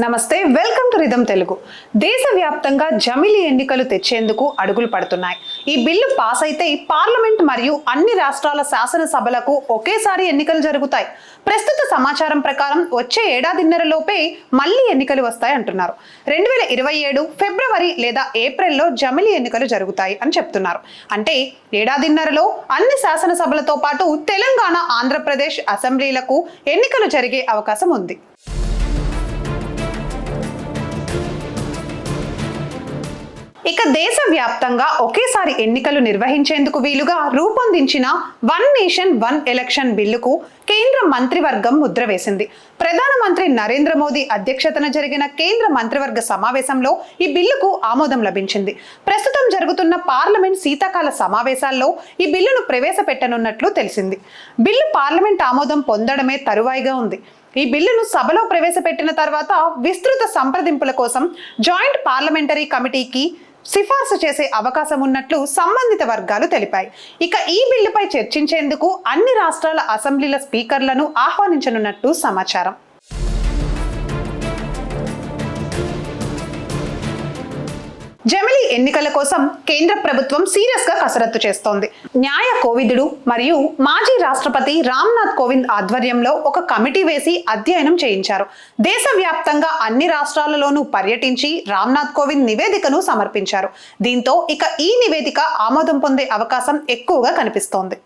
నమస్తే, welcome to rhythm Telugu. దేశవ్యాప్తంగా జమిలీ ఎన్నికలు తెచ్చేందుకు అడుగులు పడుతున్నాయి. ఈ బిల్లు పాస్ అయితే పార్లమెంట్ మరియు అన్ని రాష్ట్రాల శాసనసభలకు ఒకేసారి ఎన్నికలు జరుగుతాయి. ప్రస్తుత సమాచారం ప్రకారం వచ్చే ఏడాదిన్నరలోపే మళ్లీ ఎన్నికలు వస్తాయి అంటున్నారు. 2027 ఫిబ్రవరి లేదా ఏప్రిల్లో జమిలీ ఎన్నికలు జరుగుతాయి అని చెప్తున్నారు. అంటే ఏడాదిన్నరలో అన్ని శాసనసభలతో పాటు తెలంగాణ, ఆంధ్రప్రదేశ్ అసెంబ్లీలకు ఎన్నికలు జరిగే అవకాశం ఉంది. ఇక దేశవ్యాప్తంగా ఒకేసారి ఎన్నికలు నిర్వహించేందుకు వీలుగా రూపొందించిన వన్ నేషన్ వన్ ఎలక్షన్ బిల్లుకు కేంద్ర మంత్రివర్గం ముద్ర వేసింది. ప్రధానమంత్రి నరేంద్ర మోదీ అధ్యక్షతన జరిగిన కేంద్ర మంత్రివర్గ సమావేశంలో ఈ బిల్లుకు ఆమోదం లభించింది. ప్రస్తుతం జరుగుతున్న పార్లమెంట్ శీతాకాల సమావేశాల్లో ఈ బిల్లును ప్రవేశపెట్టనున్నట్లు తెలిసింది. బిల్లు పార్లమెంట్ ఆమోదం పొందడమే తరువాయిగా ఉంది. ఈ బిల్లును సభలో ప్రవేశపెట్టిన తర్వాత విస్తృత సంప్రదింపుల కోసం జాయింట్ పార్లమెంటరీ కమిటీకి సిఫార్సు చేసే అవకాశం ఉన్నట్లు సంబంధిత వర్గాలు తెలిపాయి. ఇక ఈ బిల్లుపై చర్చించేందుకు అన్ని రాష్ట్రాల అసెంబ్లీల స్పీకర్లను ఆహ్వానించనున్నట్టు సమాచారం. జమిలీ ఎన్నికల కోసం కేంద్ర ప్రభుత్వం సీరియస్ గా కసరత్తు చేస్తోంది. న్యాయ కోవిదుడు మరియు మాజీ రాష్ట్రపతి రామ్నాథ్ కోవింద్ ఆధ్వర్యంలో ఒక కమిటీ వేసి అధ్యయనం చేయించారు. దేశవ్యాప్తంగా అన్ని రాష్ట్రాలలోనూ పర్యటించి రామ్నాథ్ కోవింద్ నివేదికను సమర్పించారు. దీంతో ఇక ఈ నివేదిక ఆమోదం పొందే అవకాశం ఎక్కువగా కనిపిస్తోంది.